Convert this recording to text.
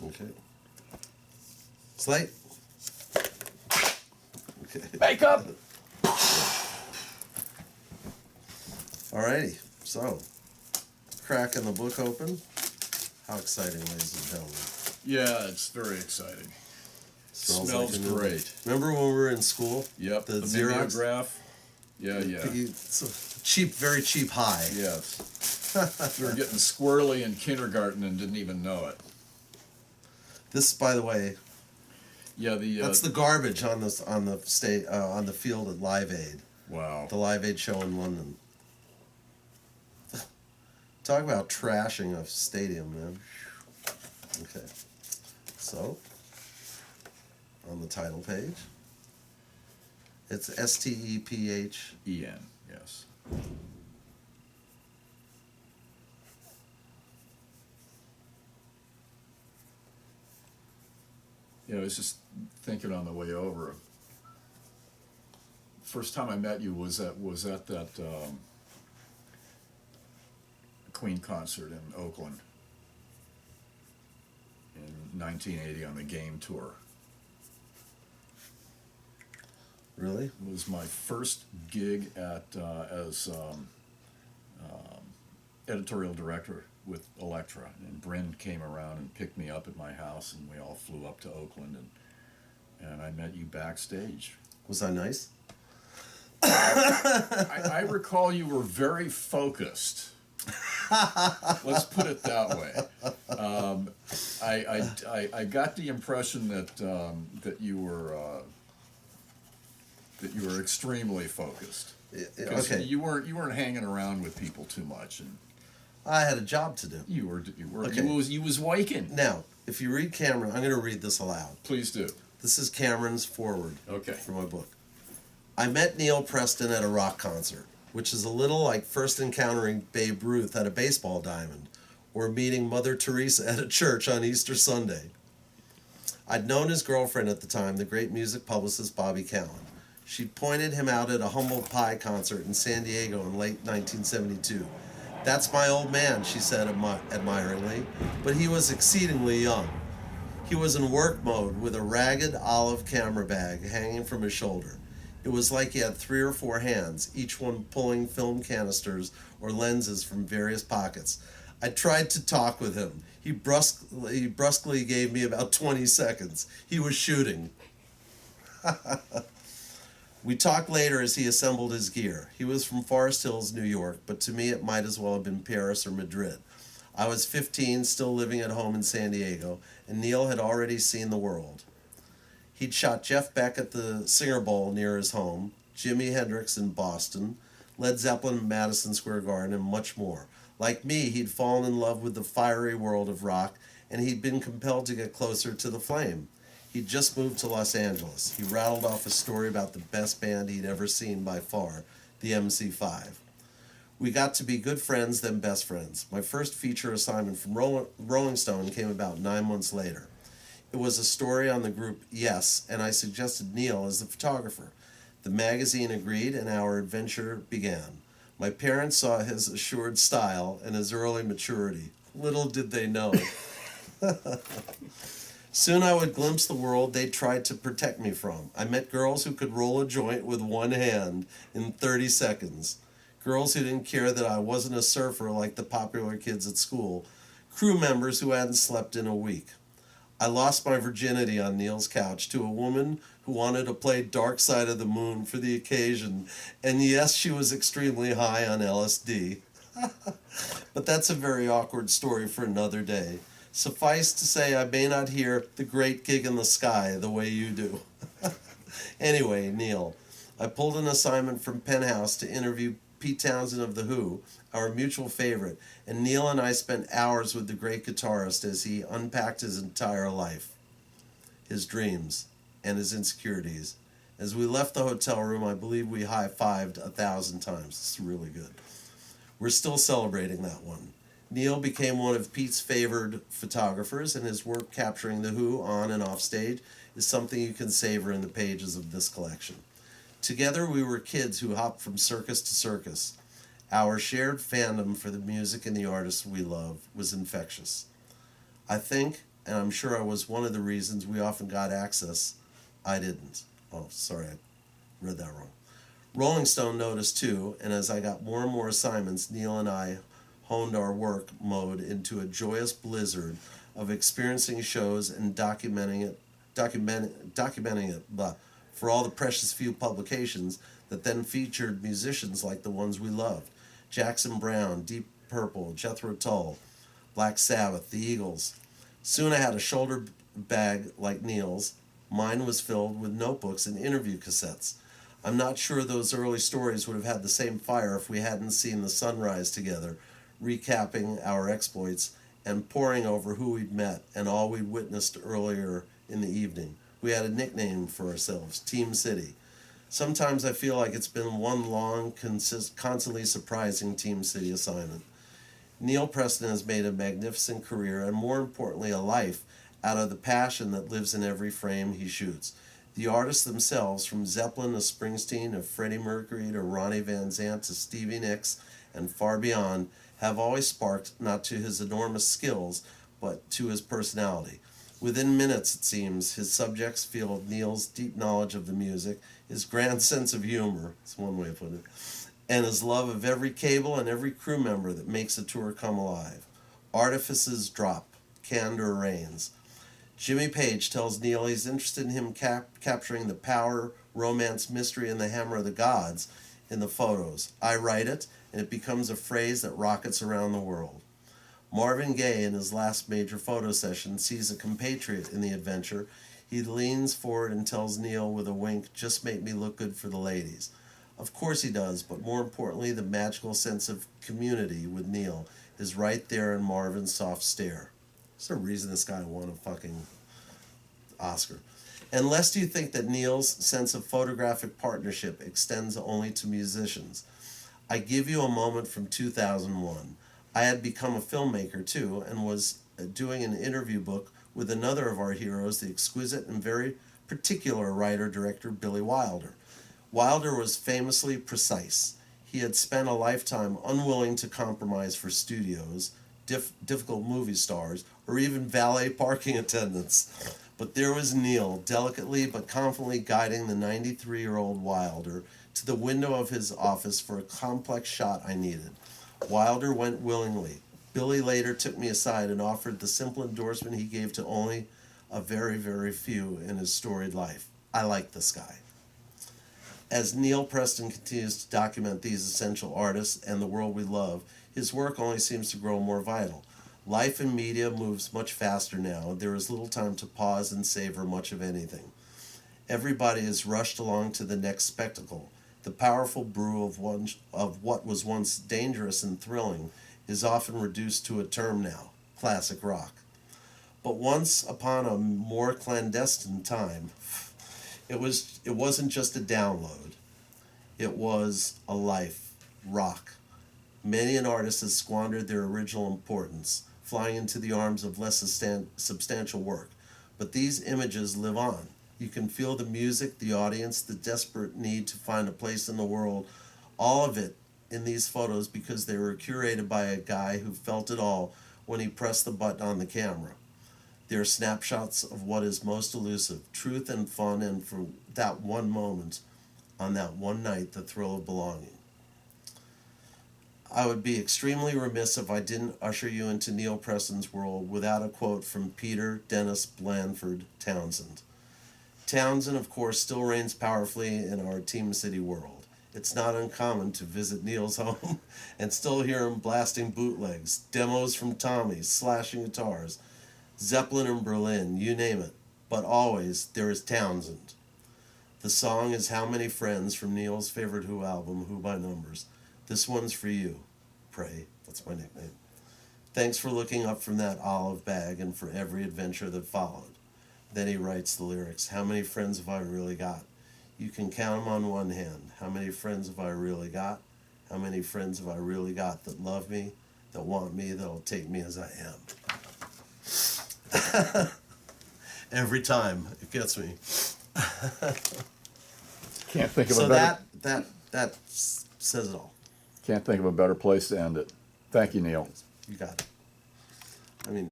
Okay. Slate. Okay. Makeup! Alrighty, so, cracking the book open. How exciting, ladies and gentlemen. Yeah, it's very exciting. Smells like great. Remember when we were in school? Yep, the Xerox? mimeograph. Yeah. It's a cheap, very cheap high. Yes. We were getting squirrely in kindergarten and didn't even know it. This, by the way, that's the garbage on the field at Live Aid. Wow. The Live Aid show in London. Talk about trashing a stadium, man. Okay. So, on the title page, it's STEPHEN. Yes. I was just thinking on the way over. First time I met you was at that Queen concert in Oakland in 1980 on the Game Tour. Really? It was my first gig as editorial director with Elektra, and Bryn came around and picked me up at my house, and we all flew up to Oakland, and I met you backstage. Was I nice? I recall you were very focused. Let's put it that way. I got the impression that you were extremely focused. Okay. You weren't hanging around with people too much, and I had a job to do. You were. Okay. You was waking. Now, if you read Cameron, I'm going to read this aloud. Please do. This is Cameron's foreword. Okay. For my book. I met Neal Preston at a rock concert, which is a little like first encountering Babe Ruth at a baseball diamond, or meeting Mother Teresa at a church on Easter Sunday. I'd known his girlfriend at the time, the great music publicist Bobby Callan. She'd pointed him out at a Humble Pie concert in San Diego in late 1972. "That's my old man," she said admiringly, but he was exceedingly young. He was in work mode with a ragged olive camera bag hanging from his shoulder. It was like he had 3 or 4 hands, each one pulling film canisters or lenses from various pockets. I tried to talk with him. He brusquely gave me about 20 seconds. He was shooting. We talked later as he assembled his gear. He was from Forest Hills, New York, but to me it might as well have been Paris or Madrid. I was 15, still living at home in San Diego, and Neal had already seen the world. He'd shot Jeff Beck at the Singer Bowl near his home, Jimi Hendrix in Boston, Led Zeppelin in Madison Square Garden, and much more. Like me, he'd fallen in love with the fiery world of rock, and he'd been compelled to get closer to the flame. He'd just moved to Los Angeles. He rattled off a story about the best band he'd ever seen by far, the MC5. We got to be good friends, then best friends. My first feature assignment from Rolling Stone came about 9 months later. It was a story on the group Yes, and I suggested Neal as the photographer. The magazine agreed, and our adventure began. My parents saw his assured style and his early maturity. Little did they know. Soon I would glimpse the world they tried to protect me from. I met girls who could roll a joint with one hand in 30 seconds. Girls who didn't care that I wasn't a surfer like the popular kids at school. Crew members who hadn't slept in a week. I lost my virginity on Neal's couch to a woman who wanted to play Dark Side of the Moon for the occasion. And yes, she was extremely high on LSD. But that's a very awkward story for another day. Suffice to say, I may not hear The Great Gig in the Sky the way you do. Anyway, Neal, I pulled an assignment from Penthouse to interview Pete Townsend of The Who, our mutual favorite, and Neal and I spent hours with the great guitarist as he unpacked his entire life, his dreams, and his insecurities. As we left the hotel room, I believe we high-fived 1,000 times. It's really good. We're still celebrating that one. Neal became one of Pete's favored photographers, and his work capturing The Who on and off stage is something you can savor in the pages of this collection. Together, we were kids who hopped from circus to circus. Our shared fandom for the music and the artists we love was infectious. I think, and I'm sure I was one of the reasons we often got access. I didn't. Oh, sorry, I read that wrong. Rolling Stone noticed too, and as I got more and more assignments, Neal and I honed our work mode into a joyous blizzard of experiencing shows and documenting it, for all the precious few publications that then featured musicians like the ones we loved: Jackson Browne, Deep Purple, Jethro Tull, Black Sabbath, the Eagles. Soon I had a shoulder bag like Neal's. Mine was filled with notebooks and interview cassettes. I'm not sure those early stories would have had the same fire if we hadn't seen the sunrise together, recapping our exploits and poring over who we'd met and all we'd witnessed earlier in the evening. We had a nickname for ourselves, Team City. Sometimes I feel like it's been one long, constantly surprising Team City assignment. Neal Preston has made a magnificent career and, more importantly, a life out of the passion that lives in every frame he shoots. The artists themselves, from Zeppelin to Springsteen to Freddie Mercury to Ronnie Van Zant to Stevie Nicks and far beyond, have always sparked not to his enormous skills, but to his personality. Within minutes, it seems, his subjects feel Neal's deep knowledge of the music, his grand sense of humor, that's one way of putting it, and his love of every cable and every crew member that makes a tour come alive. Artifices drop, candor reigns. Jimmy Page tells Neal he's interested in him capturing the power, romance, mystery, and the hammer of the gods in the photos. I write it, and it becomes a phrase that rockets around the world. Marvin Gaye, in his last major photo session, sees a compatriot in the adventure. He leans forward and tells Neal with a wink, "Just make me look good for the ladies." Of course he does, but more importantly, the magical sense of community with Neal is right there in Marvin's soft stare. There's a reason this guy won a fucking Oscar. And lest you think that Neal's sense of photographic partnership extends only to musicians, I give you a moment from 2001. I had become a filmmaker too, and was doing an interview book with another of our heroes, the exquisite and very particular writer-director Billy Wilder. Wilder was famously precise. He had spent a lifetime unwilling to compromise for studios, difficult movie stars, or even valet parking attendants. But there was Neal, delicately but confidently guiding the 93-year-old Wilder to the window of his office for a complex shot I needed. Wilder went willingly. Billy later took me aside and offered the simple endorsement he gave to only a very, very few in his storied life: "I like this guy." As Neal Preston continues to document these essential artists and the world we love, his work only seems to grow more vital. Life in media moves much faster now. There is little time to pause and savor much of anything. Everybody is rushed along to the next spectacle. The powerful brew of what was once dangerous and thrilling is often reduced to a term now: classic rock. But once upon a more clandestine time, it wasn't just a download. It was a life, rock. Many an artist has squandered their original importance, flying into the arms of less substantial work. But these images live on. You can feel the music, the audience, the desperate need to find a place in the world, all of it in these photos, because they were curated by a guy who felt it all when he pressed the button on the camera. They are snapshots of what is most elusive, truth and fun, and for that one moment, on that one night, the thrill of belonging. I would be extremely remiss if I didn't usher you into Neal Preston's world without a quote from Peter Dennis Blanford Townsend. Townsend, of course, still reigns powerfully in our Team City world. It's not uncommon to visit Neal's home and still hear him blasting bootlegs, demos from Tommy's, slashing guitars, Zeppelin in Berlin, you name it. But always, there is Townsend. The song is How Many Friends from Neal's favorite Who album, Who by Numbers. This one's for you, Pray. That's my nickname. Thanks for looking up from that olive bag and for every adventure that followed. Then he writes the lyrics: how many friends have I really got? You can count them on one hand. How many friends have I really got? How many friends have I really got that love me, that want me, that'll take me as I am? Every time it gets me. Can't think of So a better. that says it all. Can't think of a better place to end it. Thank you, Neal. You got it. I mean.